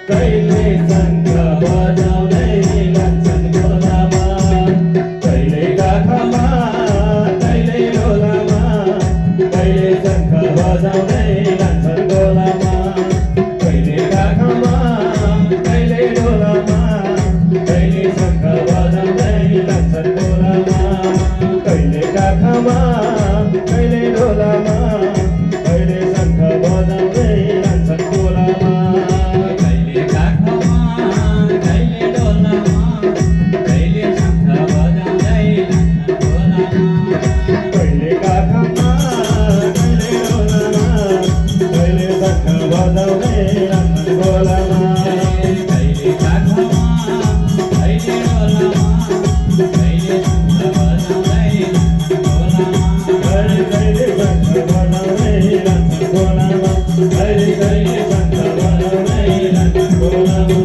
कहिले शङ्ख बजाउँदै लान्छन् खोलामा, कहिले काखमा कहिले ढोलामा, कहिले शङ्ख बजाउँदै लान्छन् खोलामा, कहिले काखमा कहिले ढोलामा, कहिले शङ्ख बजाउँदै लान्छन् खोलामा, कहिले काखमा कहिले ढोलामा, कहिले शङ्ख बजाउँदै लान्छन् खोलामा। कहिले काखमा कहिले ढोलामा कहिले शङ्ख बजाउँदै लान्छन् खोलामा, कहिले काखमा कहिले ढोलामा, कहिले शङ्ख बजाउँदै लान्छन् खोलामा, कहिले काखमा कहिले ढोलामा कहिले शङ्ख बजाउँदै लान्छन् खोलामा, कहिले कहिले शङ्ख बजाउँदै लान्छन् खोलामा, कहिले कहिले शङ्ख बजाउँदै लान्छन् खोलामा।